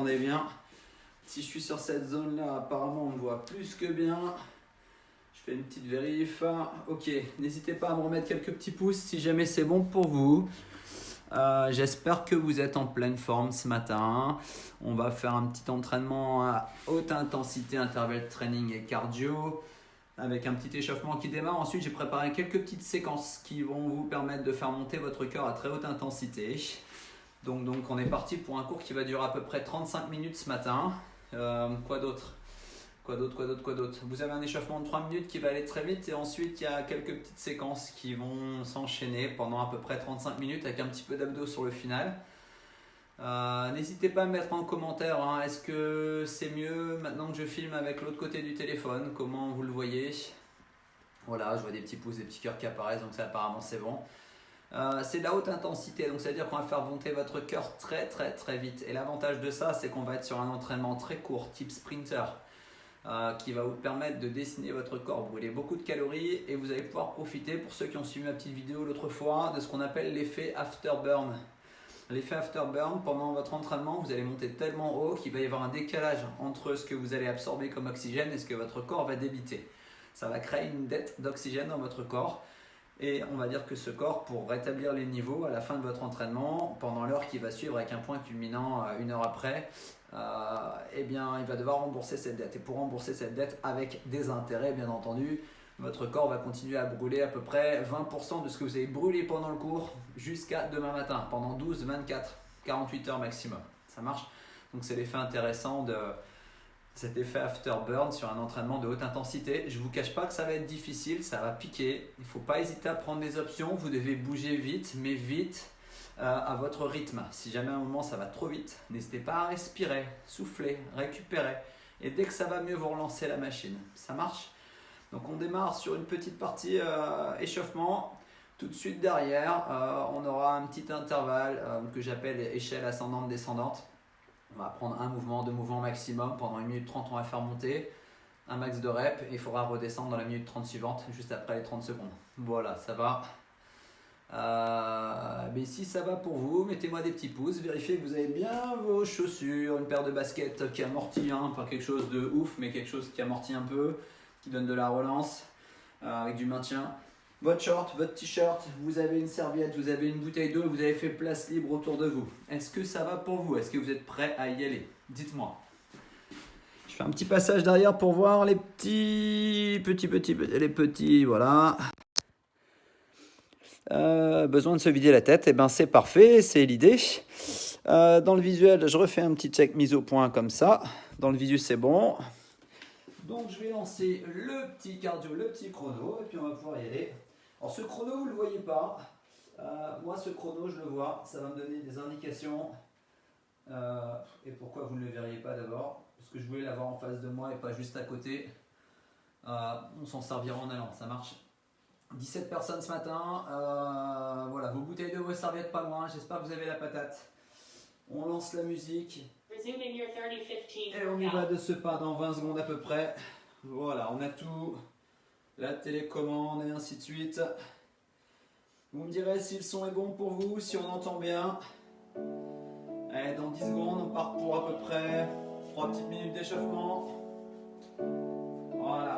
m'entendez bien. Si je suis sur cette zone-là, apparemment on me voit plus que bien. Je fais une petite vérif. Ok, n'hésitez pas à me remettre quelques petits pouces si jamais c'est bon pour vous. J'espère que vous êtes en pleine forme ce matin. On va faire un petit entraînement à haute intensité, intervalle training et cardio, avec un petit échauffement qui démarre. Ensuite, j'ai préparé quelques petites séquences qui vont vous permettre de faire monter votre cœur à très haute intensité. Donc on est parti pour un cours qui va durer à peu près 35 minutes ce matin. Quoi d'autre ? Vous avez un échauffement de 3 minutes qui va aller très vite et ensuite il y a quelques petites séquences qui vont s'enchaîner pendant à peu près 35 minutes avec un petit peu d'abdos sur le final. N'hésitez pas à me mettre en commentaire, est-ce que c'est mieux maintenant que je filme avec l'autre côté du téléphone, comment vous le voyez. Voilà, je vois des petits pouces, des petits cœurs qui apparaissent, donc ça apparemment c'est bon. C'est de la haute intensité, donc ça veut dire qu'on va faire monter votre cœur très vite. Et l'avantage de ça, c'est qu'on va être sur un entraînement très court, type sprinter, qui va vous permettre de dessiner votre corps, brûler beaucoup de calories, et vous allez pouvoir profiter, pour ceux qui ont suivi ma petite vidéo l'autre fois, de ce qu'on appelle l'effet afterburn. L'effet afterburn, pendant votre entraînement, vous allez monter tellement haut qu'il va y avoir un décalage entre ce que vous allez absorber comme oxygène et ce que votre corps va débiter. Ça va créer une dette d'oxygène dans votre corps. Et on va dire que ce corps, pour rétablir les niveaux à la fin de votre entraînement, pendant l'heure qui va suivre avec un point culminant une heure après, eh bien, il va devoir rembourser cette dette. Et pour rembourser cette dette avec des intérêts, bien entendu, votre corps va continuer à brûler à peu près 20% de ce que vous avez brûlé pendant le cours jusqu'à demain matin, pendant 12, 24, 48 heures maximum. Ça marche ? Donc c'est l'effet intéressant de cet effet afterburn sur un entraînement de haute intensité. Je ne vous cache pas que ça va être difficile, ça va piquer. Il ne faut pas hésiter à prendre des options. Vous devez bouger vite, mais vite à votre rythme. Si jamais à un moment ça va trop vite, n'hésitez pas à respirer, souffler, récupérer. Et dès que ça va mieux, vous relancez la machine. Ça marche ? Donc on démarre sur une petite partie échauffement. Tout de suite derrière, on aura un petit intervalle que j'appelle échelle ascendante-descendante. On va prendre un mouvement, 2 mouvements maximum. Pendant 1 minute 30, on va faire monter un max de reps et il faudra redescendre dans la minute 30 suivante, juste après les 30 secondes. Voilà, ça va. Mais si ça va pour vous, mettez-moi des petits pouces. Vérifiez que vous avez bien vos chaussures, une paire de baskets qui amortit, pas quelque chose de ouf, mais quelque chose qui amortit un peu, qui donne de la relance avec du maintien. Votre short, votre t-shirt, vous avez une serviette, vous avez une bouteille d'eau, vous avez fait place libre autour de vous. Est-ce que ça va pour vous ? Est-ce que vous êtes prêts à y aller ? Dites-moi. Je fais un petit passage derrière pour voir les petits, voilà. Besoin de se vider la tête, c'est parfait, c'est l'idée. Dans le visuel, je refais un petit check mise au point comme ça. Dans le visu, c'est bon. Donc je vais lancer le petit cardio, le petit chrono, et puis on va pouvoir y aller. Alors ce chrono, vous ne le voyez pas. Moi, ce chrono, je le vois. Ça va me donner des indications. Et pourquoi vous ne le verriez pas d'abord ? Parce que je voulais l'avoir en face de moi et pas juste à côté. On s'en servira en allant, ça marche. 17 personnes ce matin. Voilà, vos bouteilles de vos serviettes pas loin. J'espère que vous avez la patate. On lance la musique. Et on y va de ce pas dans 20 secondes à peu près. Voilà, on a tout. La télécommande et ainsi de suite. Vous me direz si le son est bon pour vous, si on entend bien. Allez, dans 10 secondes, on part pour à peu près 3 petites minutes d'échauffement. Voilà.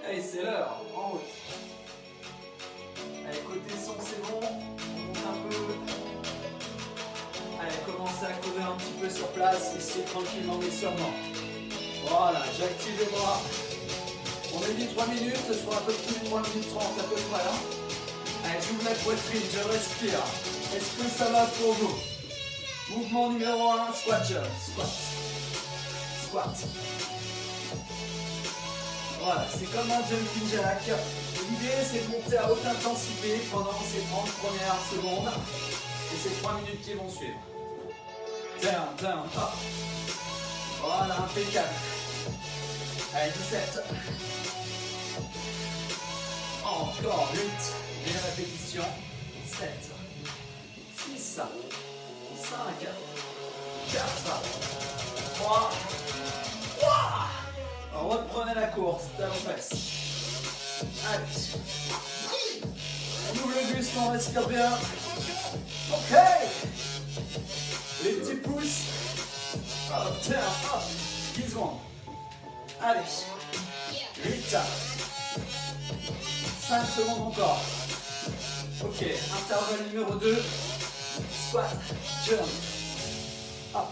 Allez, c'est l'heure. En route. Allez, côté son, c'est bon. On monte un peu. Allez, commencez à courir un petit peu sur place, ici tranquillement mais sûrement. Voilà, j'active les bras. On a dit 3 minutes, ce sera un peu plus de 3 minutes 30 à peu près. Allez, j'ouvre la poitrine, je respire. Est-ce que ça va pour vous ? Mouvement numéro 1, squat jump. Squat. Voilà, c'est comme un jumping jack. L'idée, c'est de monter à haute intensité pendant ces 30 premières secondes et ces 3 minutes qui vont suivre. Down, up. Voilà, impeccable. Allez, 17. Encore 8. Une répétition. 7. 6. 5. 4. 3. Reprenez la course, talons fesses. Allez. On ouvre le buste, on respire bien. Ok. Les petits pouces. turn, hop. 10 secondes. Allez. 8. 5 secondes encore. Ok, intervalle numéro 2. Squat, jump. Hop.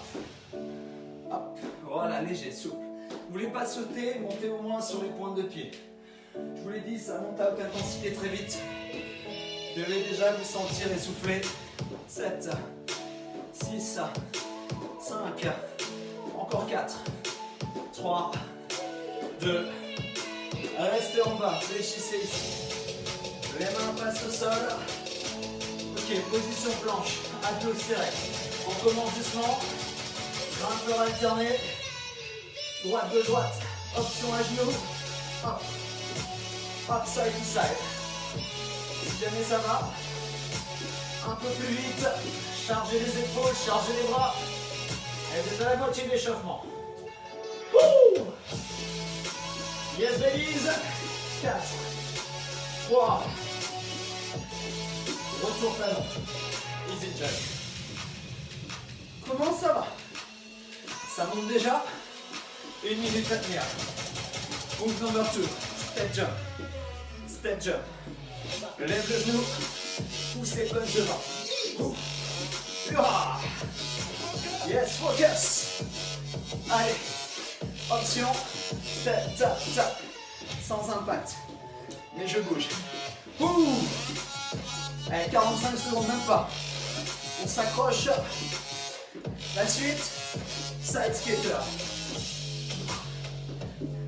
Hop. Voilà, léger, souple. Vous voulez pas sauter, montez au moins sur les pointes de pied. Je vous l'ai dit, ça monte à haute intensité très vite. Vous devez déjà vous sentir essoufflé. 7, 6, 5, encore 4, 3, 2, restez en bas, fléchissez ici. Les mains passent au sol. Ok, position planche, abdos serrés. On commence doucement. Grimpeur alterné. Droite de droite. Option à genoux. Hop. Hop, side to side. Si jamais ça va, un peu plus vite. Chargez les épaules, chargez les bras. Et vous êtes à la moitié de l'échauffement. Yes, babies. 4, 3. Retour talon. Easy jump. Comment ça va? Ça monte déjà. 1 minute à tenir. Move number 2. Step jump. Step jump. Lève le genou. Poussez punch devant. Hurrah! Yes, focus. Allez. Option. Step, tap, tap. Sans impact. Mais je bouge. Allez, 45 secondes, même pas. On s'accroche. La suite. Side skater.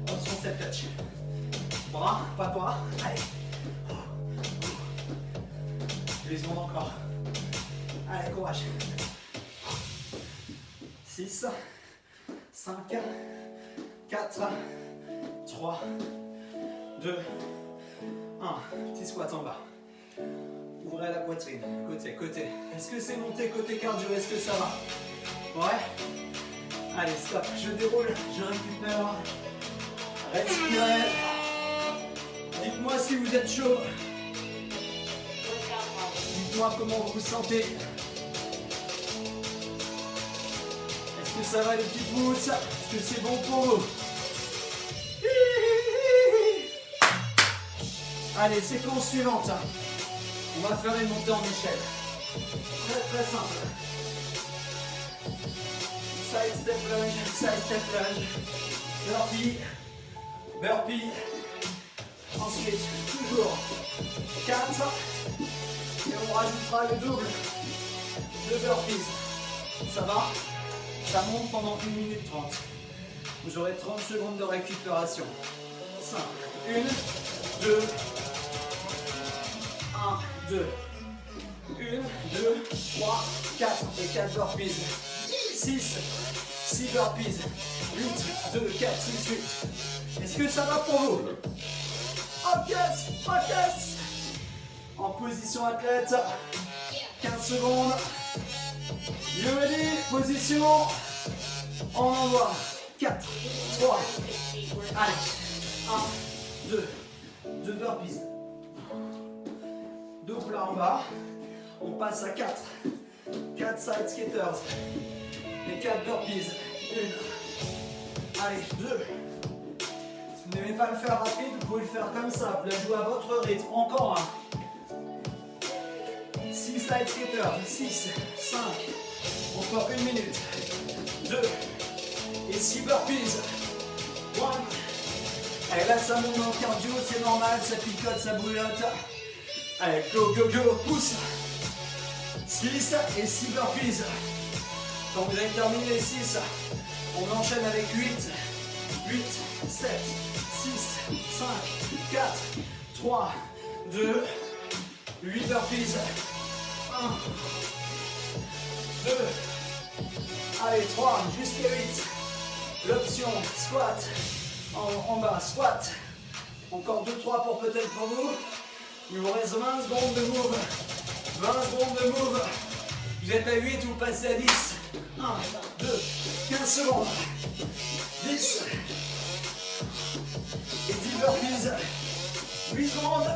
Option step touch. Bras, pas. Allez. 8 secondes encore. Allez, courage. 6, 5, 4, 3, 2, 1. Petit squat en bas. Ouvrez la poitrine. Côté. Est-ce que c'est monté côté cardio? Est-ce que ça va? Ouais. Allez, stop. Je déroule. Je récupère. Respirez. Dites-moi si vous êtes chaud. Dites-moi comment vous vous sentez. Est-ce que ça va les petits pouces? Est-ce que c'est bon pour vous? Allez, séquence suivante. On va faire une montée en échelle. Très simple. Side step lunge. Burpee. Ensuite, toujours 4. Et on rajoutera le double de burpees. Ça va? Ça monte pendant 1 minute 30. Vous aurez 30 secondes de récupération. 5. 1, 2, 1, 2. 1, 2, 3, 4 et 4 burpees. 6 burpees. 8, 2, 4, 6, 8. Est-ce que ça va pour vous? Focus. En position athlète. 15 secondes. You ready? Position. On envoie. 4, 3. Allez. 1, 2. 2 burpees. 2 plats en bas. On passe à 4. 4 side skaters. Et 4 burpees. 1. Allez, 2. Si vous n'aimez pas le faire rapide, vous pouvez le faire comme ça. Vous la jouez à votre rythme. Encore un. 6 side skaters. 6, 5. Encore 1 minute. 2. Et 6 burpees. 1. Allez, là ça monte en cardio, c'est normal, ça picote, ça bouillotte. Allez, go, pousse. 6 et 6 burpees. Quand vous avez terminé les 6, on enchaîne avec 8, 7, 6, 5, 4, 3, 2, 8 burpees. 1, 2, allez, 3, jusqu'à 8. L'option squat, en bas, squat. Encore 2-3 pour peut-être pour vous. Il vous reste 20 secondes de move. 20 secondes de move. Vous êtes à 8, vous passez à 10. 1, 2, 15 secondes. 10. Et 10 burpees. 8 secondes.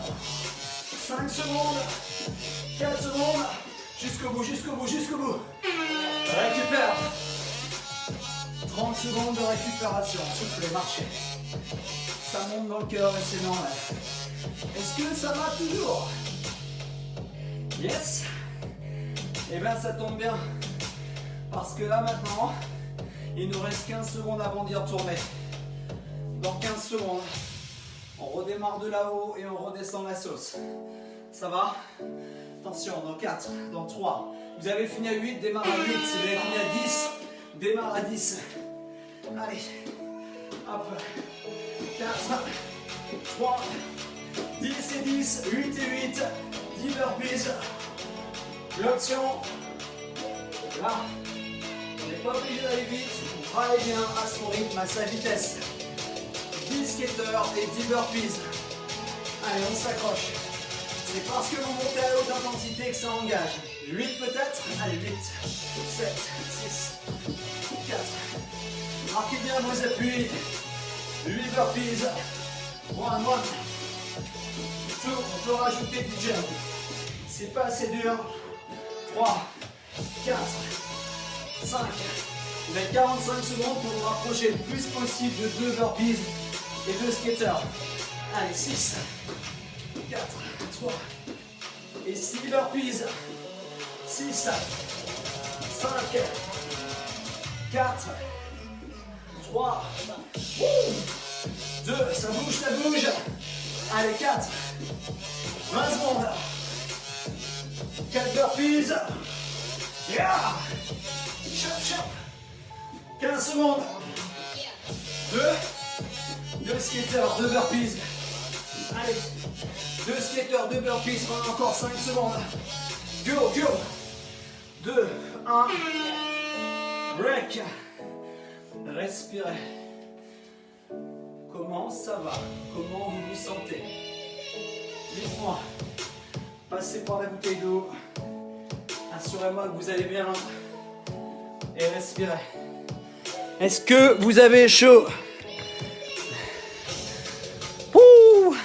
5 secondes. 4 secondes. Jusqu'au bout. Récupère. 30 secondes de récupération. Soufflez, marchez. Ça monte dans le cœur et c'est normal. Est-ce que ça va toujours? Yes. Et bien ça tombe bien. Parce que là maintenant, il nous reste 15 secondes avant d'y retourner. Dans 15 secondes, on redémarre de là-haut et on redescend la sauce. Ça va? Attention, dans 4, dans 3. Vous avez fini à 8, démarre à 8. Si vous avez fini à 10, démarre à 10. Allez. Hop. 4, 3, 10 et 10, 8 et 8, 10 burpees. L'option, là, on n'est pas obligé d'aller vite, on travaille bien à son rythme, à sa vitesse. 10 skateurs et 10 burpees. Allez, on s'accroche. C'est parce que vous montez à haute intensité que ça engage. 8 peut-être? Allez, 8, 7, 6, 4. Marquez bien vos appuis. 8 burpees. 1, 1. On peut rajouter du jump. C'est pas assez dur. 3, 4, 5. Vous avez 45 secondes pour vous rapprocher le plus possible de 2 burpees et 2 skaters. Allez, 6, 4, 3 et 6 burpees. 6, 5, 4, 3, 2, ça bouge, ça bouge. Allez, 4, 20 secondes. 4 burpees. Yeah. Chop, chop. 15 secondes. 2 skaters, 2 burpees. Allez, 2 skaters, 2 burpees pendant encore 5 secondes. Go, go. 2, 1. Break. Respirez. Comment ça va? Comment vous vous sentez? Dites-moi. Passez par la bouteille d'eau. Assurez-moi que vous allez bien. Et respirez. Est-ce que vous avez chaud? Ouh.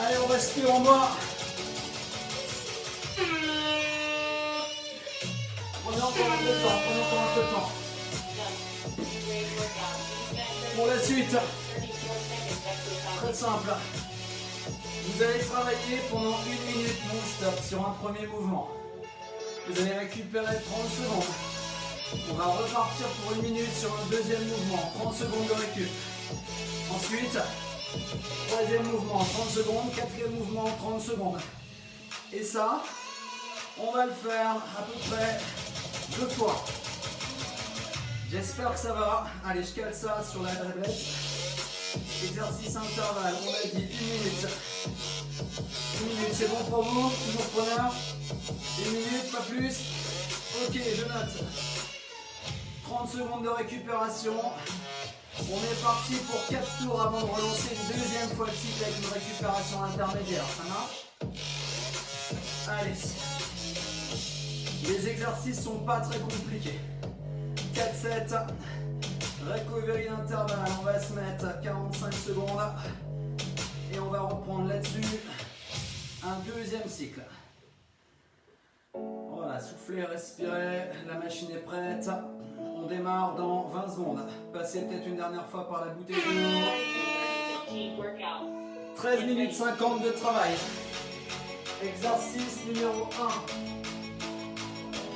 Allez, on respire en bas. Prenez encore un peu de temps, prenez encore un peu de temps. Pour la suite, très simple. Vous allez travailler pendant 1 minute non-stop sur un premier mouvement. Vous allez récupérer 30 secondes. On va repartir pour 1 minute sur un deuxième mouvement, 30 secondes de récup. Ensuite, troisième mouvement, 30 secondes, quatrième mouvement, 30 secondes. Et ça, on va le faire à peu près 2 fois. J'espère que ça va. Allez, je cale ça sur la tablette. Exercice intervalle, on a dit 1 minute. 1 minute, c'est bon pour vous? Toujours preneur? 1 minute, pas plus? Ok, je note. 30 secondes de récupération. On est parti pour 4 tours avant de relancer une deuxième fois le cycle avec une récupération intermédiaire. Ça marche? Allez. Les exercices sont pas très compliqués. 4-7. Recovery intervalle. On va se mettre à 45 secondes. Et on va reprendre là-dessus un deuxième cycle. Voilà, soufflez, respirez. La machine est prête. On démarre dans 20 secondes. Passez peut-être une dernière fois par la bouteille d'eau. 13 minutes 50 de travail. Exercice numéro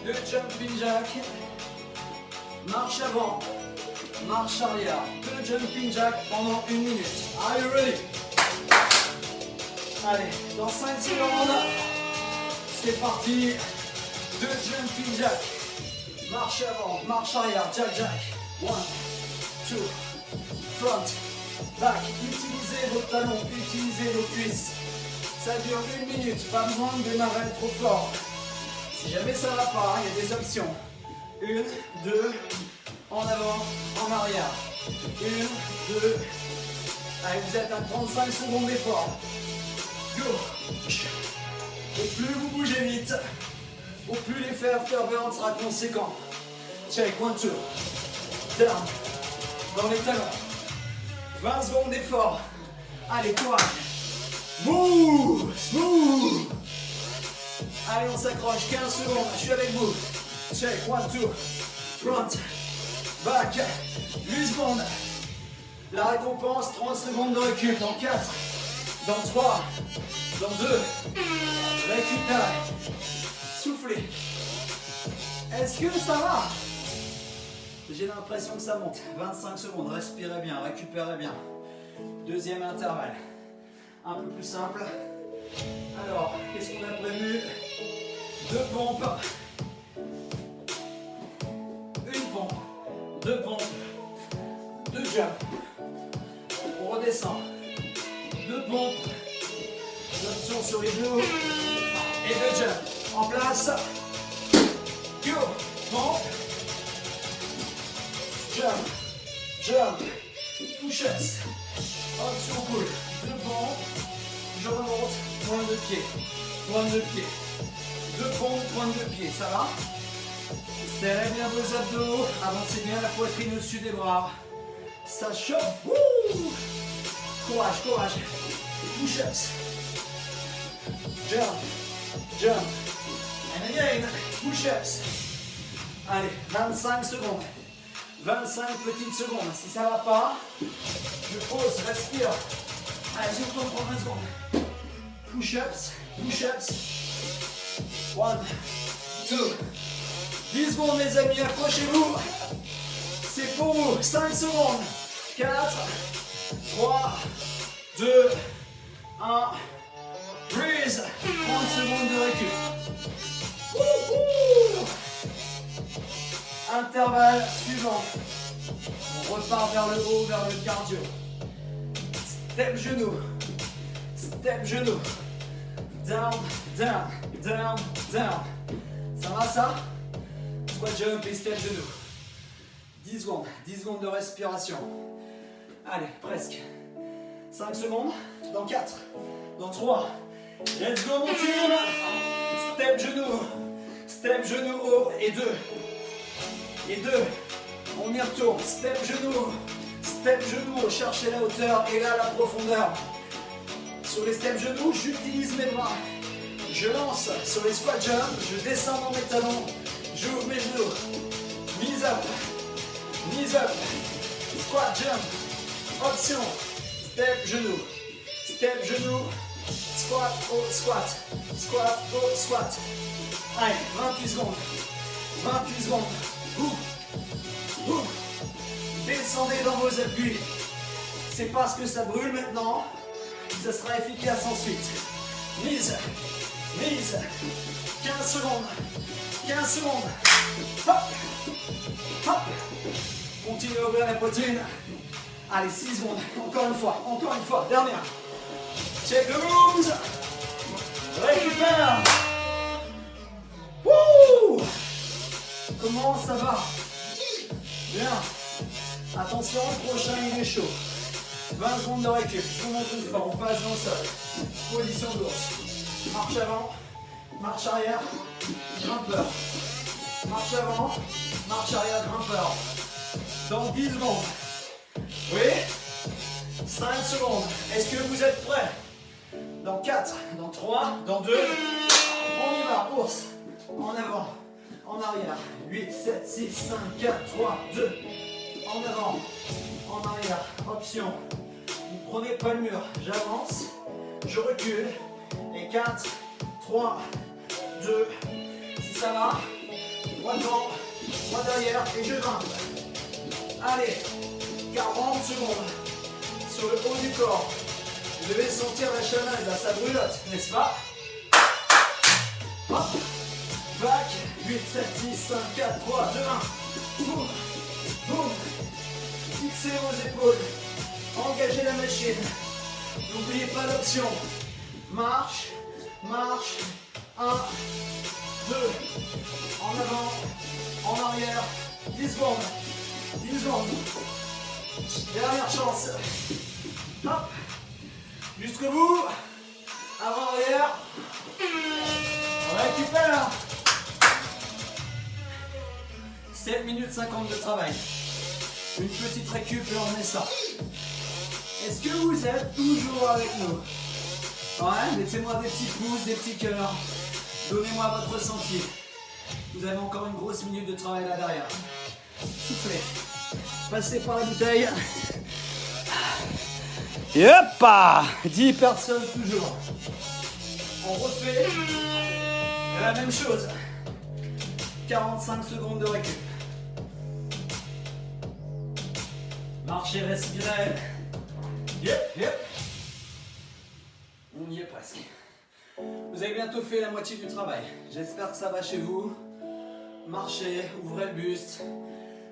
1. 2 jumping jack. Marche avant. Marche arrière. 2 jumping jack pendant 1 minute. Are you ready? Allez, dans 5 secondes. C'est parti. 2 jumping jack. Marche avant, marche arrière, jack jack. 1, 2, front, back. Utilisez vos talons, utilisez vos cuisses. Ça dure 1 minute, pas besoin de démarrer trop fort. Si jamais ça va pas, il y a des options. 1, 2, en avant, en arrière. 1, 2. Allez, vous êtes à 35 secondes d'effort. Go. Et plus vous bougez vite, au plus l'effet afterburn sera conséquent. Check, 1, 2. Down. Dans les talons. 20 secondes d'effort. Allez, courage. Move. Smooth. Allez, on s'accroche. 15 secondes. Je suis avec vous. check, 1, 2, front, back, 8 secondes. La récompense, 30 secondes de récup. Dans 4, dans 3, dans 2, récupérez, soufflez. Est-ce que ça va? J'ai l'impression que ça monte. 25 secondes, respirez bien, récupérez bien. Deuxième intervalle. Un peu plus simple. Alors, qu'est-ce qu'on a prévu? 2 pompes. Une pompe. 2 pompes. 2 jumps. On redescend. 2 pompes. Option sur les genoux. Et 2 jumps. En place. Go. Pompe. Jump. Jump. Push-ups. Option pull. 2 pompes. Je remonte. Pointe de pied. Pointe de pied. 2 pompes, pointe de pied. Ça va? Serrez bien vos abdos. Avancez bien la poitrine au-dessus des bras. Ça chauffe. Wouh! Courage, courage. Push-ups. Jump. Jump. And again. Push-ups. Allez, 25 secondes. 25 petites secondes. Si ça ne va pas, je pose, respire. Allez, je retourne pour 20 secondes. Push-ups, push-ups. 1, 2. 10 secondes, les amis, accrochez-vous. C'est pour vous. 5 secondes. 4, 3, 2, 1. Breathe. 30 secondes de récup. Intervalle suivant. On repart vers le haut, vers le cardio. Step genou. Step genou. Down, down, down, down. Ça va ça? Squat jump et step genou. 10 secondes. 10 secondes de respiration. Allez, presque. 5 secondes. Dans 4. Dans 3. Let's go mon team. Step genou. Step genou haut et 2. Et 2, on y retourne, step genou, cherchez la hauteur et là la profondeur. Sur les step genoux, j'utilise mes bras. Je lance sur les squat jump, je descends dans mes talons, j'ouvre mes genoux. Knees up, squat jump, option, step genou, squat, haut, squat, squat, haut, squat. Allez, 28 secondes, 28 secondes. Descendez dans vos appuis. C'est parce que ça brûle maintenant, ça sera efficace ensuite. Mise. 15 secondes. 15 secondes. Hop. Hop. Continuez à ouvrir la poitrine. Allez, 6 secondes. Encore une fois. Dernière. Check the rooms. Récupère. Wouh! Comment ça va? Bien. Attention, le prochain il est chaud. 20 secondes de récup. Je vous montre une fois. On passe dans le sol. Position d'ours. Marche avant. Marche arrière. Grimpeur. Marche avant. Marche arrière. Grimpeur. Dans 10 secondes. Oui. 5 secondes. Est-ce que vous êtes prêts? Dans 4. Dans 3. Dans 2. On y va. Ours. En avant. En arrière, 8, 7, 6, 5, 4, 3, 2, en avant, en arrière, option, vous prenez pas le mur, j'avance, je recule, et 4, 3, 2, si ça va, droit devant, droit derrière, et je grimpe. Allez, 40 secondes, sur le haut du corps, vous devez sentir la chaleur, là ça brûlote, n'est-ce pas? Hop. Back, 8, 7, 6, 5, 4, 3, 2, 1. Boum, boum. Fixez vos épaules. Engagez la machine. N'oubliez pas l'option. Marche, marche. 1, 2. En avant, en arrière. 10 secondes. 10 secondes. Dernière chance. Hop. Jusqu'au bout. Avant, arrière. Récupère. 7 minutes 50 de travail. Une petite récup et on met ça. Est-ce que vous êtes toujours avec nous? Ouais, mettez-moi des petits pouces, des petits cœurs. Donnez-moi votre ressenti. Vous avez encore une grosse minute de travail là derrière. Soufflez. Passez par la bouteille. Et hop, 10 personnes toujours. On refait la même chose. 45 secondes de récup. Marchez, respirez. Yep, yep. On y est presque. Vous avez bientôt fait la moitié du travail. J'espère que ça va chez vous. Marchez, ouvrez le buste.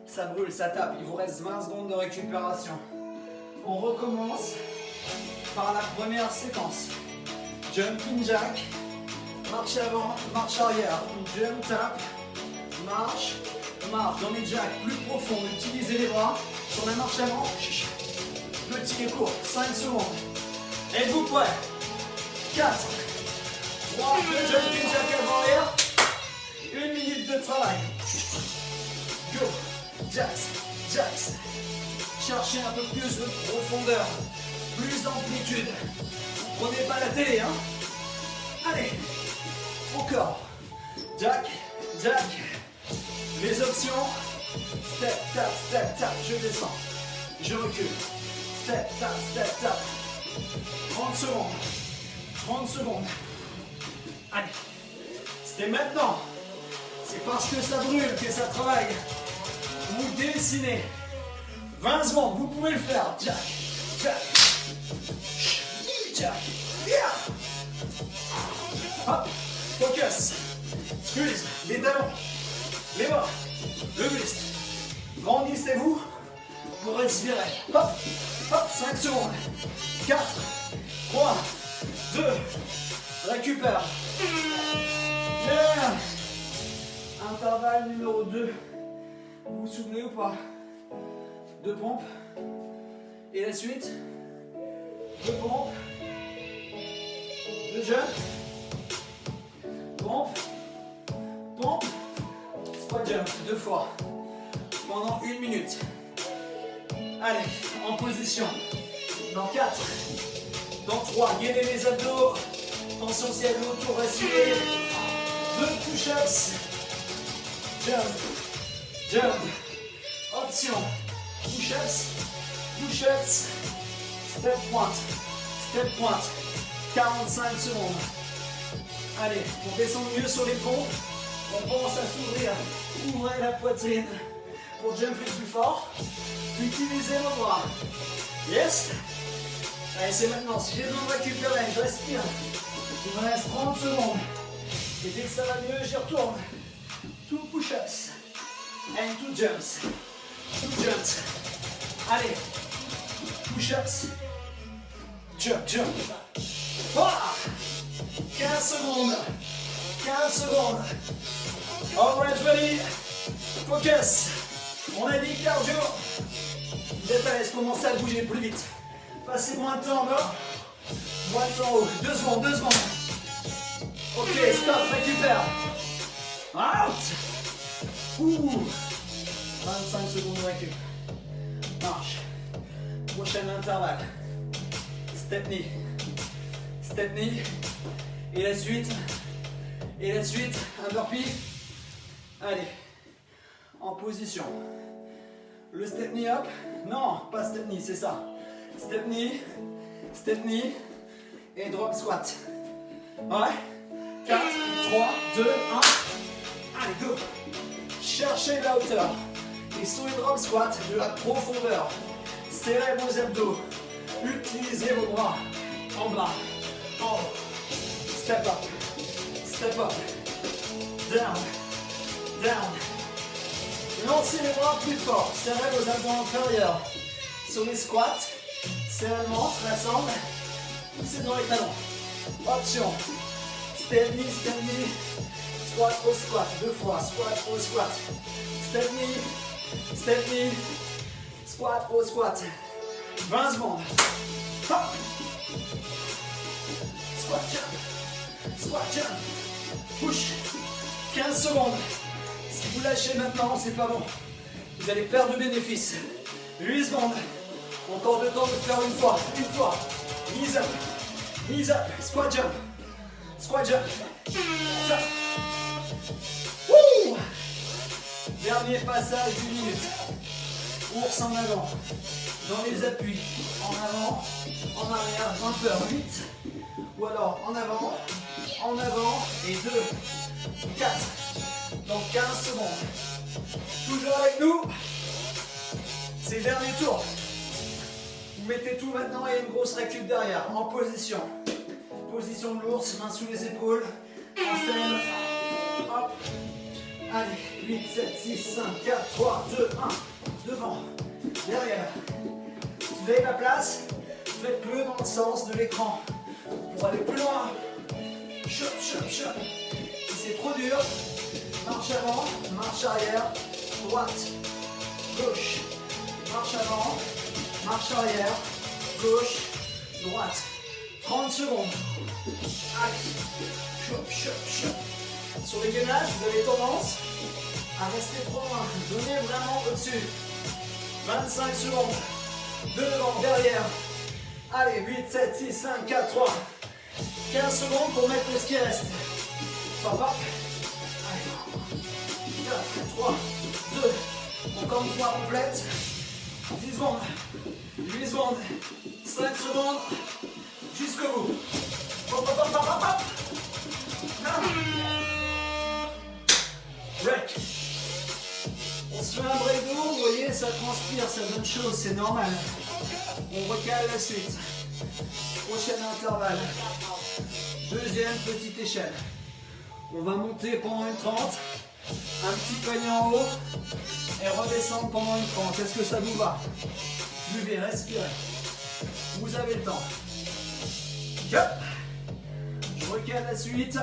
Ça brûle, ça tape. Il vous reste 20 secondes de récupération. On recommence par la première séquence. Jumping jack. Marche avant, marche arrière. Jump, tap. Marche, marche. Dans les jacks plus profonds, utilisez les bras. Sur la marche avant. Petit et court. 5 secondes. Êtes-vous prêts? 4, 3, 2, jumping jack avant arrière. 1 minute de travail. Go. Jacks, jacks. Cherchez un peu plus de profondeur, plus d'amplitude. Prenez pas la télé, hein. Allez, encore. Jack, jack. Les options. Step, tap, je descends. Je recule. Step, tap. 30 secondes. 30 secondes. Allez. C'était maintenant. C'est parce que ça brûle que ça travaille. Vous dessinez. 20 secondes, vous pouvez le faire. Jack, jack, jack. Yeah. Hop, focus. Squeeze, les talons, les bras, le buste. Grandissez-vous pour respirer. Hop, hop, 5 secondes. 4, 3, 2, récupère. Yeah. Intervalle numéro 2. Vous vous souvenez ou pas? 2 pompes. Et la suite. 2 pompes. 2 jump. Pompe. Pompe. Squat jump. 2 fois. Pendant 1 minute. Allez, en position. Dans 4. Dans 3. Gainez les abdos. Tension ciel autour, respirez. 2 push-ups. Jump. Jump. Option. Push-ups. Push-ups. Step pointe. Step pointe. 45 secondes. Allez, on descend mieux sur les pompes. On pense à s'ouvrir. Ouvrez la poitrine pour jumper plus fort. Utilisez vos bras. Yes. Allez, c'est maintenant. Si j'ai besoin de récupérer, je respire. Il me reste 30 secondes. Et dès que ça va mieux, j'y retourne. 2 push-ups. And 2 jumps. 2 jumps. Allez. Push-ups. Jump, jump. Ah, 15 secondes. 15 secondes. Alright, ready. Focus. On a dit cardio. Vous êtes à l'aise, commencez à bouger plus vite. Passez moins de temps en bas. Moins de temps en haut. 2 secondes, 2 secondes. Ok, stop, récupère. Out. Ouh. 25 secondes de récup. Marche. Prochain intervalle. Step knee. Step knee. Et la suite. Et la suite. Un burpee. Allez. En position. Le step knee up. Non, pas step knee, c'est ça. Step knee. Step knee. Et drop squat. Ouais. 4, 3, 2, 1. Allez, go. Cherchez de la hauteur. Et sur les drop squat, de la profondeur. Serrez vos abdos. Utilisez vos bras. En bas. En haut. Step up. Step up. Down. Down. Lancez les bras plus fort. Serrez vos abdos inférieurs. Sur les squats, serrez le ventre, rassemble. Poussez dans les talons. Option. Step knee, step knee. Squat au squat. 2 fois. Squat au squat. Step knee. Step knee. Squat au squat. 20 secondes. Hop. Squat jump. Squat jump. Push. 15 secondes. Si vous lâchez maintenant, c'est pas bon. Vous allez perdre de bénéfices. 8 secondes. Encore de temps de faire une fois. Une fois. Knees up. Knees up. Squat jump. Squat jump. Ça. Wouh. Dernier passage d'une minute. Ours en avant. Dans les appuis. En avant, en arrière, grimpeur. 8. Ou alors en avant, et 2, 4. Dans 15 secondes. Toujours avec nous. C'est le dernier tour. Vous mettez tout maintenant et une grosse récup derrière. En position. Position de l'ours, mains sous les épaules. Installe. Hop. Allez, 8, 7, 6, 5, 4, 3, 2, 1. Devant. Derrière. Si vous avez la place, faites-le dans le sens de l'écran. Pour aller plus loin. Chop, chop, chop. Si c'est trop dur, marche avant, marche arrière, droite, gauche. Marche avant, marche arrière, gauche, droite. 30 secondes. Allez. Chop, chop, chop. Sur les gainages, vous avez tendance à rester trop loin. Donnez vraiment au-dessus. 25 secondes. Devant, derrière. Allez, 8, 7, 6, 5, 4, 3. 15 secondes pour mettre ce qui reste. Hop, hop. Allez. 4, 3, 2. Encore une fois complète. 10 secondes. 8 secondes. 5 secondes. Jusqu'au bout. Hop, hop, hop, hop, hop, hop. Break. On se fait un break d'eau, vous voyez, ça transpire, ça donne chaud, c'est normal. On recale la suite. Prochain intervalle. Deuxième petite échelle. On va monter pendant une 30. Un petit panier en haut. Et redescendre pendant une 30. Est-ce que ça vous va? Buvez, respirez. Vous avez le temps. Hop. Je recale la suite.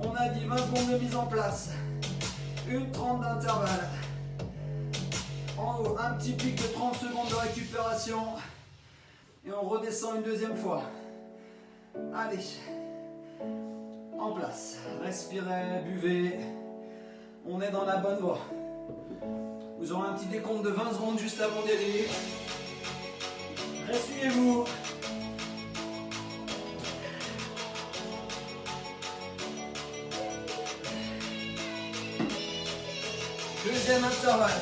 On a dit 20 secondes de mise en place. Une 30 d'intervalle. En haut, un petit pic de 30 secondes de récupération. Et on redescend une deuxième fois. Allez. En place. Respirez, buvez. On est dans la bonne voie. Vous aurez un petit décompte de 20 secondes juste avant d'aller. Ressuyez-vous. Deuxième intervalle.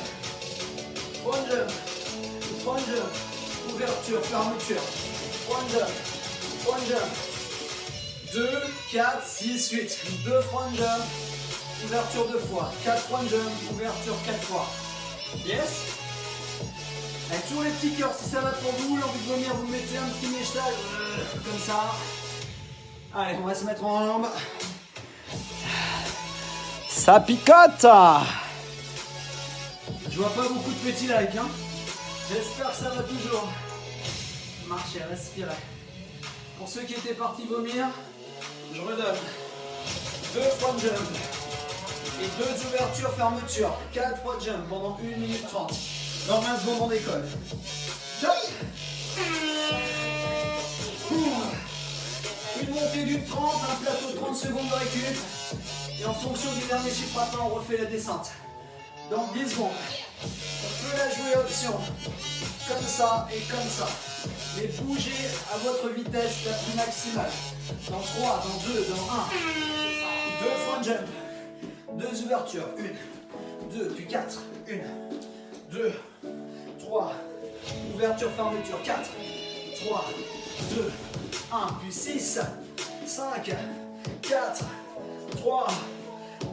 Front jump, ouverture, fermeture. Front jump. 2, 4, 6, 8. 2 front jump, ouverture 2 fois. 4 front jump, ouverture 4 fois. Yes? Avec toujours les petits cœurs, si ça va pour vous, l'envie de vomir, vous mettez un petit méchage comme ça. Allez, on va se mettre en jambe. Ça picote! Je vois pas beaucoup de petits likes, hein. J'espère que ça va toujours. Marchez, respirez. Pour ceux qui étaient partis vomir, je redonne. 2 front jump. Et 2 ouvertures, fermetures. 4 front jump pendant 1 minute 30. Dans 20 secondes, on décolle. Jump. Une montée d'une 30, un plateau de 30 secondes de récup. Et en fonction du dernier chiffre atteint, on refait la descente. Dans 10 secondes. On peut la jouer option. Comme ça et comme ça. Mais bougez à votre vitesse la plus maximale. Dans 3, dans 2, dans 1. 2 front jump. 2 ouvertures. 1, 2, puis 4. 1, 2, 3. Ouverture, fermeture. 4, 3, 2, 1. Puis 6, 5, 4, 3,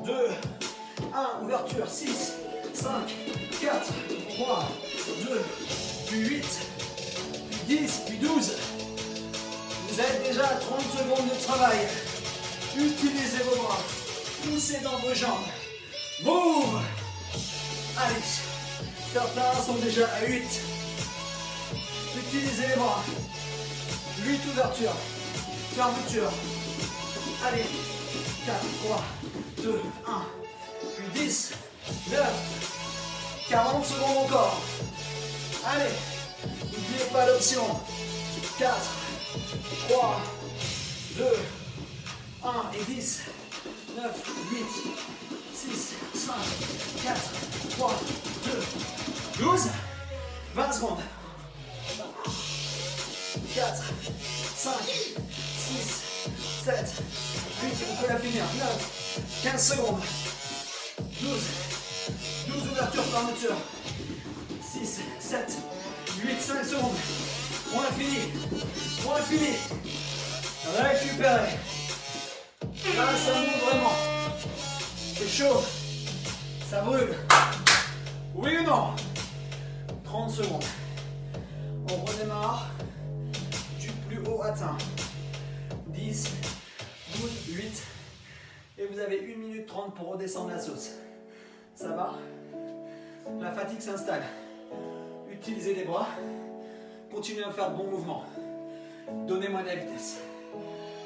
2, 1. Ouverture. 6, 5, 4, 3, 2, puis 8, puis 10, puis 12. Vous êtes déjà à 30 secondes de travail. Utilisez vos bras. Poussez dans vos jambes. Boum! Allez. Certains sont déjà à 8. Utilisez les bras. 8 ouvertures. Fermeture. Allez. 4, 3, 2, 1. Puis 10, 9, 40 secondes encore. Allez. N'oubliez pas l'option. 4, 3, 2, 1 et 10, 9, 8, 6, 5, 4, 3, 2, 12, 20 secondes. 4, 5, 6, 7, 8, on peut la finir. 9, 15 secondes. 12, 12, ouverture, fermeture. 6, 7, 8, 5 secondes. On a fini. On a fini. Récupérez. Là, ça monte vraiment. C'est chaud. Ça brûle. Oui ou non? 30 secondes. On redémarre du plus haut atteint. 10, 12, 8. Et vous avez 1 minute 30 pour redescendre la sauce. Ça va? La fatigue s'installe. Utilisez les bras. Continuez à faire de bons mouvements. Donnez-moi de la vitesse.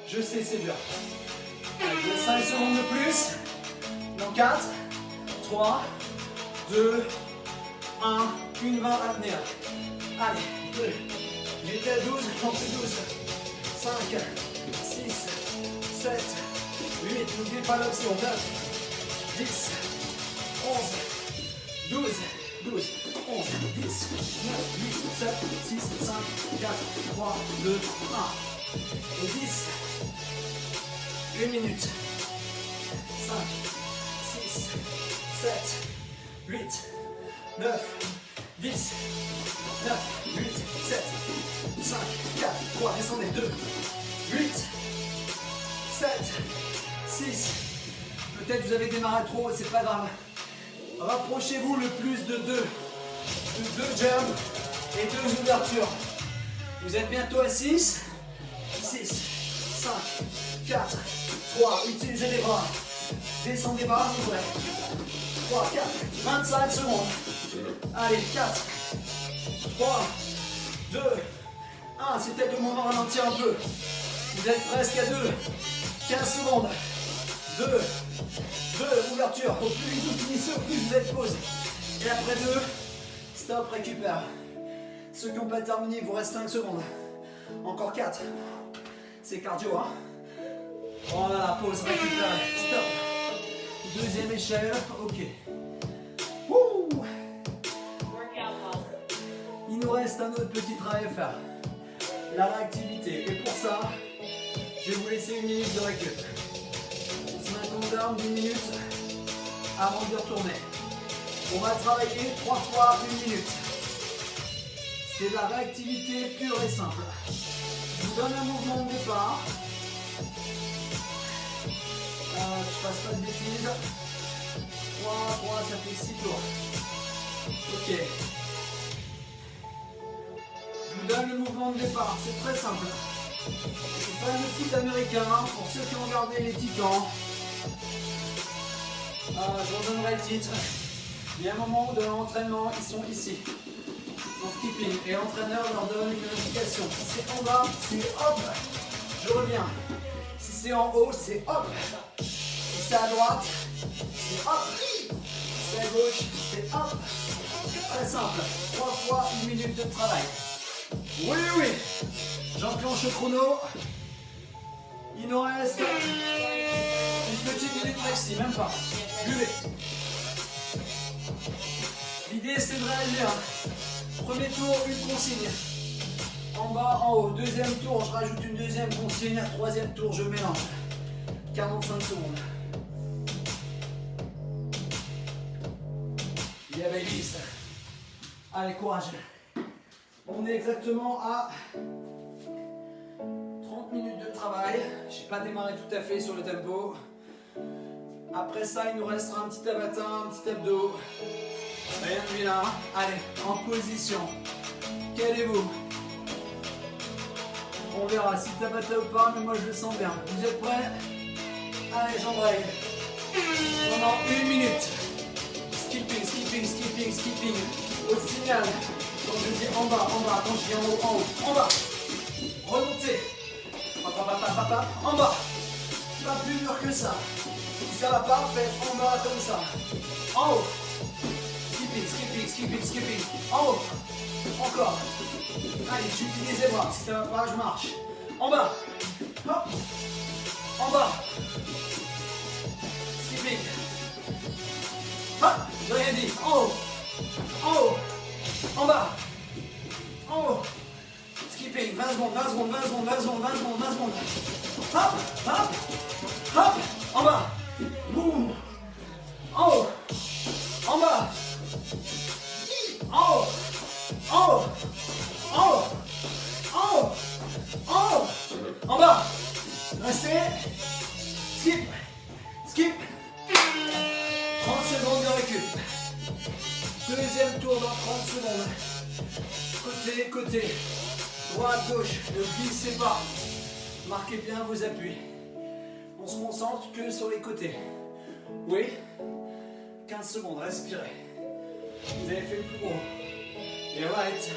Je sais, c'est dur. Allez, 5 secondes de plus. Dans 4, 3, 2, 1. Une 20 à tenir. Allez, 2. J'étais à 12, j'en fais 12. 5, 6, 7, 8. N'oubliez pas l'option. 9, 10, 11, 12, 12, 11, 10, 9, 8, 7, 6, 5, 4, 3, 2, 1. Et 10. 1 minute. 5, 6, 7, 8, 9, 10, 9, 8, 7, 5, 4, 3, descendez, 2, 8, 7, 6. Peut-être vous avez démarré trop, c'est pas grave. Rapprochez-vous le plus de 2 jumps et 2 ouvertures. Vous êtes bientôt à 6, 6, 5, 4, 3, utilisez les bras. Descendez bas, ouvrez. 3, 4, 25 secondes. Allez, 4, 3, 2, 1. C'est peut-être le moment de ralentir un peu. Vous êtes presque à 2. 15 secondes. 2, ouverture. Au plus vite vous finissez, au plus vous êtes pause. Et après 2, stop, récupère. Ceux qui n'ont pas terminé, il vous reste 5 secondes. Encore 4. C'est cardio, hein. Voilà, pause, récupère. Stop. Deuxième échelle, ok. Wouh. Il nous reste un autre petit travail à faire. La réactivité. Et pour ça, je vais vous laisser 1 minute de récup. On se met un countdown d'1 minute avant de retourner. On va travailler 3 fois 1 minute. C'est de la réactivité pure et simple. Je vous donne un mouvement de départ. Je passe pas de bêtises. 3, ça fait 6 tours. Ok. Je vous donne le mouvement de départ, c'est très simple. C'est pas le foot américain, pour ceux qui ont regardé les Titans. Je redonnerai le titre. Il y a un moment où dans l'entraînement, ils sont ici. En skipping. Et l'entraîneur leur donne une indication. Si c'est en bas, c'est hop, je reviens. Si c'est en haut, c'est hop. Si c'est à droite, c'est hop. Si c'est à gauche, c'est hop. C'est très simple. 3 fois 1 minute de travail. Oui. J'enclenche le chrono. Il nous reste une petite minute maxi, même pas. Buvez. L'idée c'est de réagir. Premier tour, une consigne. En bas, en haut. Deuxième tour, je rajoute une deuxième consigne. Troisième tour, je mélange. 45 secondes. Il y avait 10. Allez, courage. On est exactement à 30 minutes de travail. Je n'ai pas démarré tout à fait sur le tempo. Après ça, il nous restera un petit tabata, un petit abdo. Rien de vilain. Allez, en position. Calez-vous. On verra si tabata ou pas, mais moi je le sens bien. Vous êtes prêts? Allez, j'embraye. Pendant 1 minute. Skipping. Au signal. Quand je dis en bas, quand je dis en haut, en bas. Remontez. En bas. Pas plus dur que ça. Si ça va pas, faites en bas comme ça. En haut. Skipping. En haut. Encore. Allez, j'utilise les bras. Si ça va pas, je marche. En bas. Hop. En bas. Skipping. Hop. J'ai rien dit. En haut. En bas. En haut. Skipping. 20 secondes. Hop. En bas. Boum. En haut. En bas. secondes de récup. Deuxième tour dans 30 secondes. Côté, côté. Droite, gauche. Ne glissez pas. Marquez bien vos appuis. On se concentre que sur les côtés. Oui. 15 secondes, respirez. Vous avez fait le plus gros. Et right.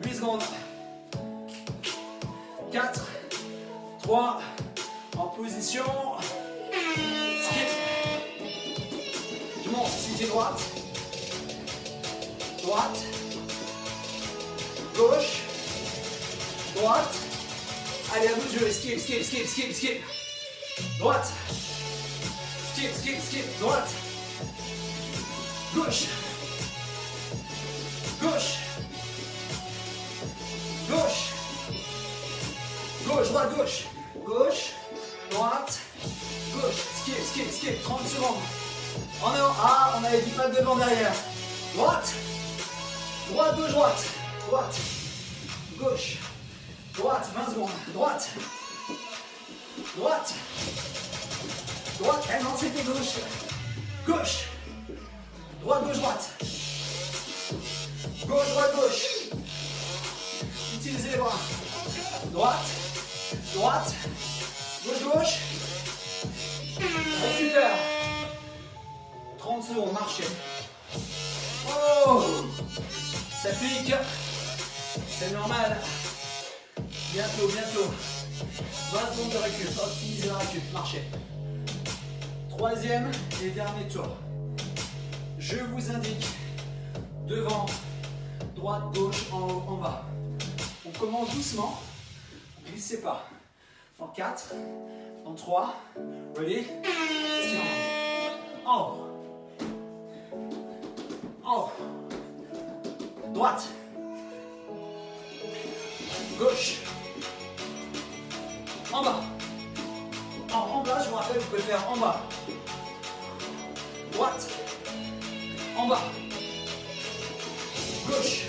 8 secondes. 4, 3, en position. Skip. Je monte si j'ai droite. Droite. Gauche. Droite. Allez, à vous de jouer. Skip, skip, skip, skip, skip. Droite. Skip, skip, skip. Droite. Gauche. Gauche. Gauche. Gauche, droite, gauche. Gauche, droite, gauche. Skip, skip, skip. 30 secondes. En avant. Ah, on avait dit pas devant, derrière. Droite. Droite, gauche, droite. Droite. Gauche. Droite, 20 secondes. Droite. Droite. Droite. Eh non, c'était gauche. Gauche. Droite, gauche, droite. Gauche, droite, gauche. Utilisez les bras. Droite. Droite. Gauche, gauche. Récupère. 30 secondes, marchez. Oh, ça pique. C'est normal. Bientôt, bientôt. 20 secondes de récup. Optimisez la récup. Marchez. Troisième et dernier tour. Je vous indique devant, droite, gauche, en haut, en bas. On commence doucement. Glissez pas. En 4, en 3, ready? En haut. En haut. Droite. Gauche. En bas. En bas, je vous rappelle, vous pouvez faire en bas. Droite. En bas. Gauche.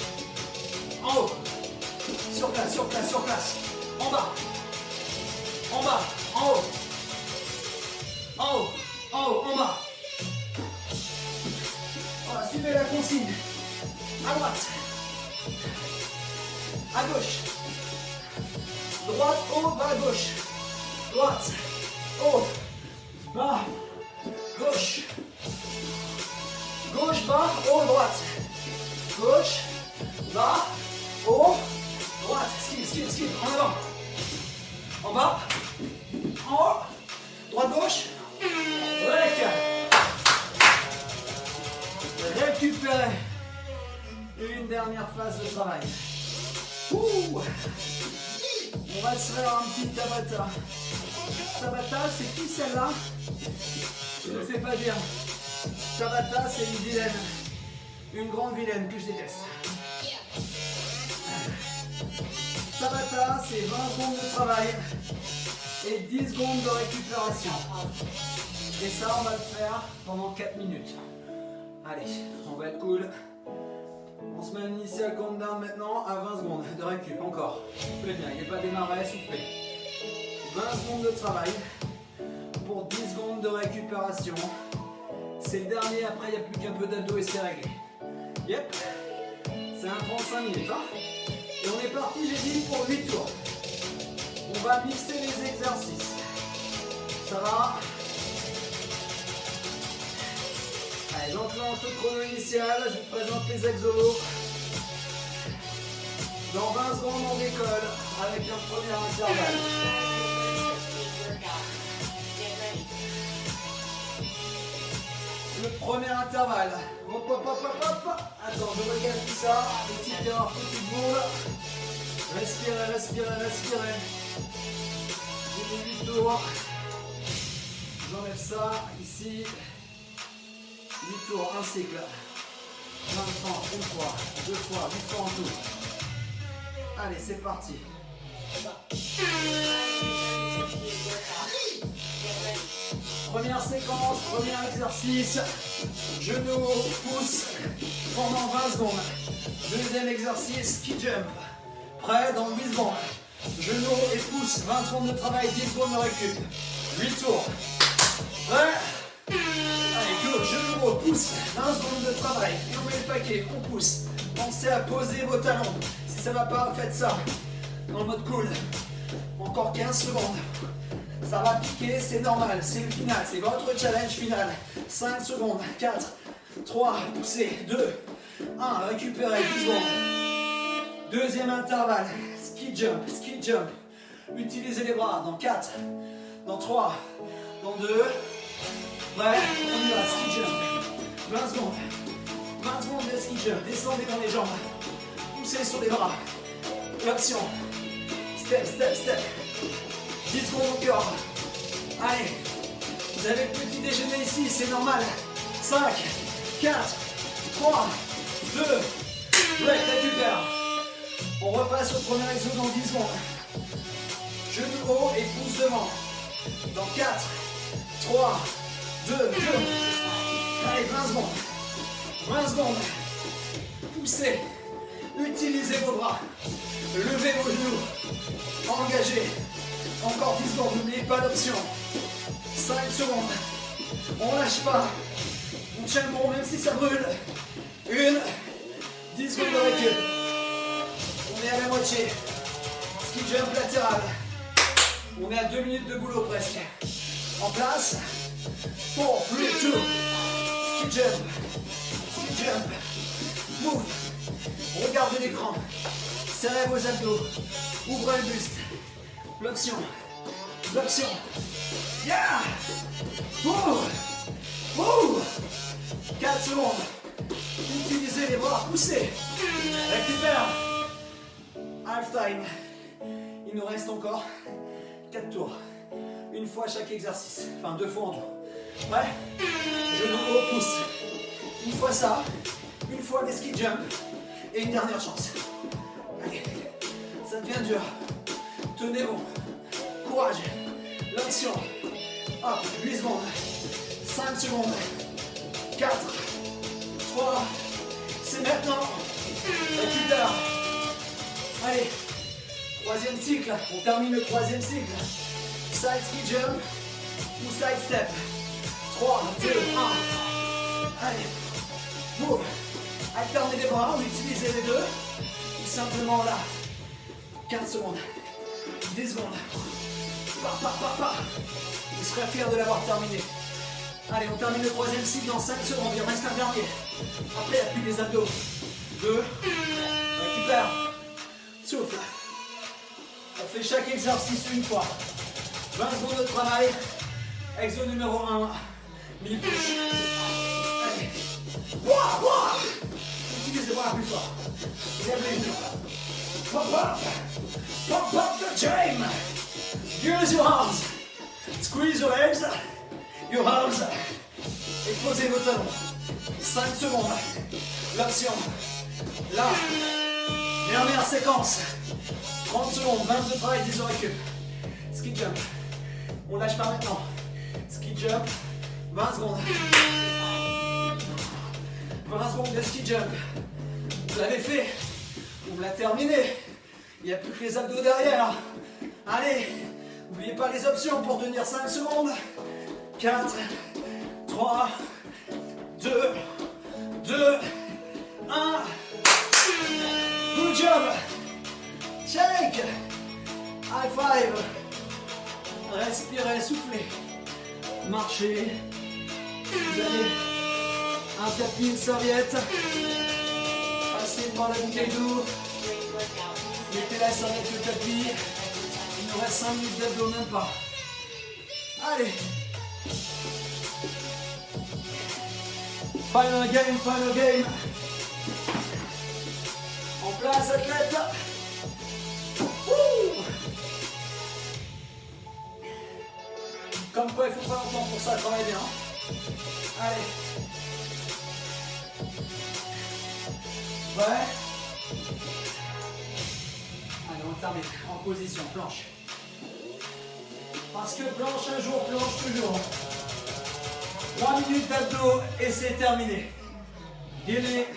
En haut. Sur place, sur place, sur place. En bas. En bas. En haut. En haut. En haut. En bas. Voilà, suivez la consigne. À droite. À gauche. Droite, haut, bas, gauche. Droite. Haut. Bas. Gauche. Gauche, bas, haut, droite. Gauche. Bas. Haut. Droite. Skip, skip, skip. En avant. En bas. En haut. Droite, gauche. Break. Récupérez. Une dernière phase de travail. Ouh. On va se faire un petit Tabata. Tabata, c'est qui celle-là? Je ne sais pas dire. Tabata, c'est une vilaine. Une grande vilaine que je déteste. Tabata, c'est 20 secondes de travail et 10 secondes de récupération. Et ça, on va le faire pendant 4 minutes. Allez, on va être cool. On se met initial countdown maintenant à 20 secondes de récup. Encore. Soufflez bien, il n'est pas démarré, soufflez. 20 secondes de travail pour 10 secondes de récupération. C'est le dernier, après il n'y a plus qu'un peu d'abdos et c'est réglé. Yep, c'est un 35 minutes. Hein, et on est parti, j'ai dit, pour 8 tours. On va mixer les exercices. Ça va? Allez, j'enclenche le chrono initial, je vous présente les exos. Dans 20 secondes, on décolle avec un premier intervalle. Le premier intervalle. Hop, hop, hop, hop, hop. Attends, je regarde tout ça. Petite erreur, petite boule. Respirez, respirez, respirez. J'ai 8 tours. J'enlève ça ici. 8 tours, un cycle. 20, 30, une fois, deux fois, 8 fois en tout. Allez, c'est parti. Première séquence, premier exercice. Genoux, pouces pendant 20 secondes. Deuxième exercice, ski jump. Prêt dans 8 secondes. Genoux et pouces, 20 secondes de travail, 10 secondes de récup. 8 tours. Prêt? pousse, 20 secondes de travail, et on met le paquet, on pousse. Pensez à poser vos talons. Si ça ne va pas, faites ça dans le mode cool. Encore 15 secondes. Ça va piquer, c'est normal, c'est le final, c'est votre challenge final. 5 secondes, 4, 3, poussez, 2, 1, récupérez, 10 secondes. Deuxième intervalle, ski jump, ski jump. Utilisez les bras dans 4, dans 3, dans 2. Prêt, on y va, ski jump. 20 secondes. 20 secondes de ski jump, descendez dans les jambes. Poussez sur les bras. L'option. Step, step, step. 10 secondes au cœur. Allez, vous avez le petit déjeuner ici, c'est normal. 5, 4, 3, 2, break, récupère. On repasse au premier exo dans 10 secondes. Genou haut et pouce devant. Dans 4, 3, 2, 2. Allez, 20 secondes. 20 secondes. Poussez. Utilisez vos bras. Levez vos genoux. Engagez. Encore 10 secondes. N'oubliez pas l'option. 5 secondes. On lâche pas. On tient bon même si ça brûle. 1. 10 secondes de recul. On est à la moitié. Ski jump latéral. On est à 2 minutes de boulot presque. En place. 4, 3, 2. Ski jump. Ski jump. Move. Regardez l'écran. Serrez vos abdos. Ouvrez le buste. L'option. L'option. Yeah! Move. Move. 4 secondes. Utilisez les bras. Poussez. Récupère. Half time. Il nous reste encore 4 tours. Une fois chaque exercice. Enfin 2 fois en tout. Prêt? Genou haut, pouce. Une fois ça. Une fois les ski jump. Et une dernière chance. Allez. Ça devient dur. Tenez bon. Courage. L'action. Hop. 8 secondes. 5 secondes. 4. 3. C'est maintenant. Récupère. Allez. Troisième cycle. On termine le troisième cycle. Side ski jump ou side step. 3, 2, 1. Allez. Move. Alternez les bras, ou utilisez les deux. Ou simplement là. 15 secondes. 10 secondes. Pa. Vous serez fiers de l'avoir terminé. Allez, on termine le troisième cycle dans 5 secondes. Il en reste un dernier. Après, appuie les abdos. 2. Récupère. Souffle. On fait chaque exercice une fois. 20 secondes de travail. Exo numéro 1. Mille push. Allez. Wouah. Utilise les bras plus fort. Lève les genoux. Pop up. Pop up the chain. Use your arms. Squeeze your legs. Your arms. Et posez vos talons. 5 secondes. L'option. Là. Dernière séquence. 30 secondes. 20 de travail, 10 de recul. Ski jump. On lâche pas maintenant. Ski jump. 20 secondes. 20 secondes de ski jump. Vous l'avez fait. Vous l'avez terminé. Il n'y a plus que les abdos derrière. Allez. N'oubliez pas les options pour tenir 5 secondes. 4, 3, 2, 1. Good job. Shake. High five. Respirez, soufflez. Marchez. Vous avez un tapis, une serviette. Passez devant la bouteille d'eau. Mettez la serviette, le tapis. Il nous reste 5 minutes d'abdos, même pas. Allez. Final game, final game. En place, athlète. Comme quoi, il faut pas longtemps pour ça, travaille bien. Allez. Ouais. Allez, on termine en position planche. Parce que planche un jour, planche toujours. 3 minutes d'abdos et c'est terminé. Guillemets.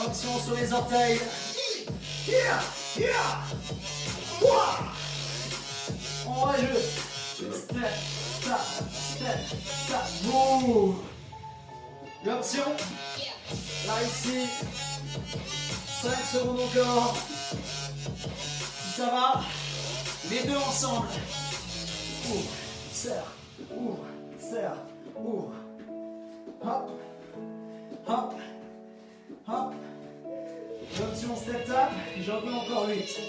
Option sur les orteils. Yeah. Wow. On rajoute. Step, tap, move. L'option. Là ici. 5 secondes encore. Si ça va, les deux ensemble. Ouvre, serre, ouvre, serre, ouvre. Hop, hop, hop. L'option step tap, j'en veux encore 8.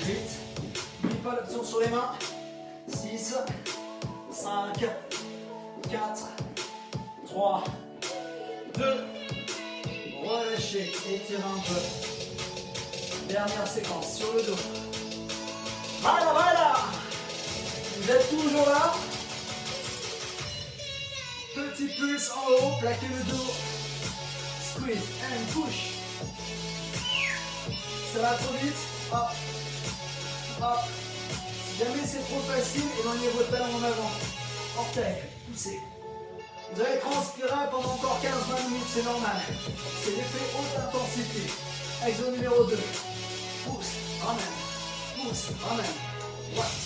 8. N'oublie pas l'option sur les mains. 6, 5, 4, 3, 2. Relâchez, étirez un peu. Dernière séquence sur le dos. Voilà, voilà. Vous êtes toujours là. Petit pulse en haut, plaquez le dos. Squeeze and push. Ça va trop vite. Hop, hop. Si jamais c'est trop facile, éloignez vos talons en avant. Orteil, poussez. Vous allez transpirer pendant encore 15-20 minutes, c'est normal. C'est l'effet haute intensité. Exo numéro 2. Pousse, ramène. Pousse, ramène. Droite.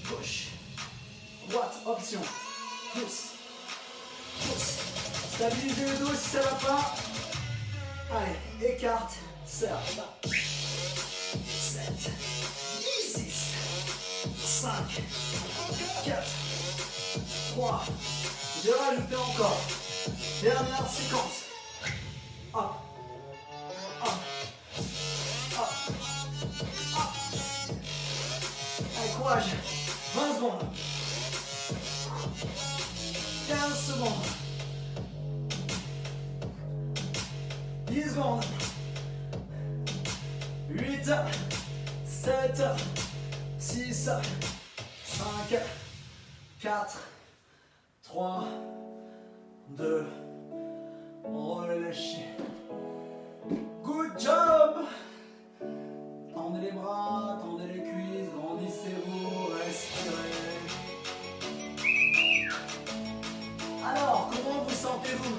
Gauche. Droite, option. Pousse. Pousse. Stabilisez le dos si ça ne va pas. Allez, écarte, serre. 7, 6, 5, 4, 3. Je vais rajouter encore. Dernière séquence. Hop. Hop. Hop. Hop. Allez, courage. 20 secondes. 15 secondes. 10 secondes. 8, 7, 6, 5, 4, 3, 2, relâchez. Good job! Tendez les bras, tendez les cuisses, grandissez-vous, respirez. Alors, comment vous sentez-vous?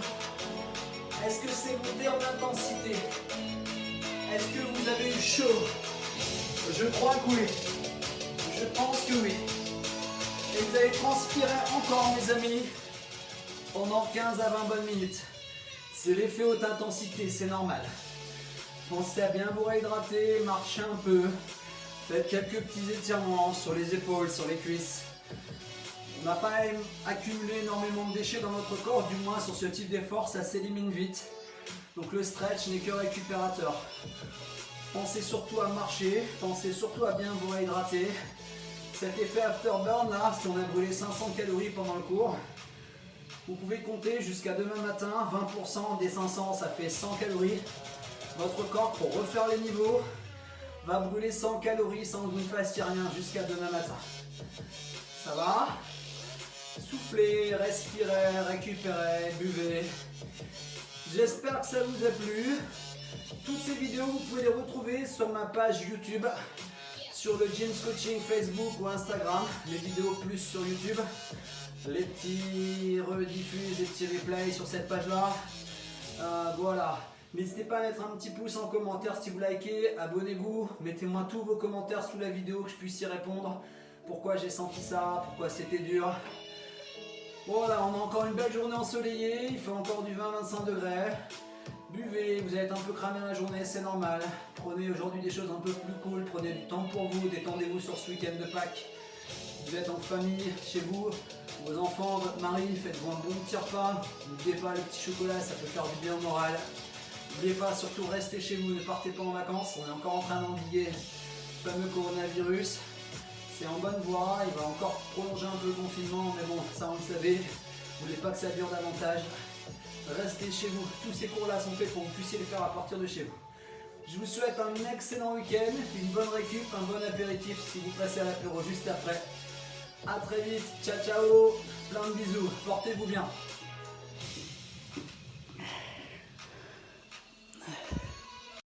Est-ce que c'est monté en intensité? Est-ce que vous avez eu chaud? Je crois que oui. Je pense que oui. Et vous allez transpirer encore, mes amis, pendant 15 à 20 bonnes minutes. C'est l'effet haute intensité, c'est normal. Pensez à bien vous réhydrater, marchez un peu. Faites quelques petits étirements sur les épaules, sur les cuisses. On n'a pas accumulé énormément de déchets dans notre corps, du moins sur ce type d'effort, ça s'élimine vite. Donc le stretch n'est que récupérateur. Pensez surtout à marcher, pensez surtout à bien vous réhydrater. Cet effet afterburn là, si on a brûlé 500 calories pendant le cours, vous pouvez compter jusqu'à demain matin, 20% des 500 ça fait 100 calories. Votre corps pour refaire les niveaux va brûler 100 calories sans que vous ne fassiez rien jusqu'à demain matin. Ça va? Soufflez, respirez, récupérez, buvez. J'espère que ça vous a plu. Toutes ces vidéos, vous pouvez les retrouver sur ma page YouTube, sur le Gyms Coaching Facebook ou Instagram. Les vidéos plus sur YouTube. Les petits rediffuses, les petits replays sur cette page-là. Voilà. N'hésitez pas à mettre un petit pouce en commentaire si vous likez. Abonnez-vous. Mettez-moi tous vos commentaires sous la vidéo que je puisse y répondre. Pourquoi j'ai senti ça, pourquoi c'était dur. Voilà, on a encore une belle journée ensoleillée, il fait encore du 20-25 degrés. Buvez, vous allez être un peu cramé dans la journée, c'est normal. Prenez aujourd'hui des choses un peu plus cool, prenez du temps pour vous, détendez-vous sur ce week-end de Pâques. Vous êtes en famille, chez vous, vos enfants, votre mari, faites-vous un bon petit repas. N'oubliez pas le petit chocolat, ça peut faire du bien au moral. N'oubliez pas, surtout restez chez vous, ne partez pas en vacances, on est encore en train d'endiguer le fameux coronavirus. C'est en bonne voie, il va encore prolonger un peu le confinement, mais bon, ça on le savait. Vous voulez pas que ça dure davantage. Restez chez vous, tous ces cours-là sont faits pour que vous puissiez les faire à partir de chez vous. Je vous souhaite un excellent week-end, une bonne récup, un bon apéritif si vous passez à l'apéro juste après. A très vite, ciao ciao, plein de bisous, portez-vous bien.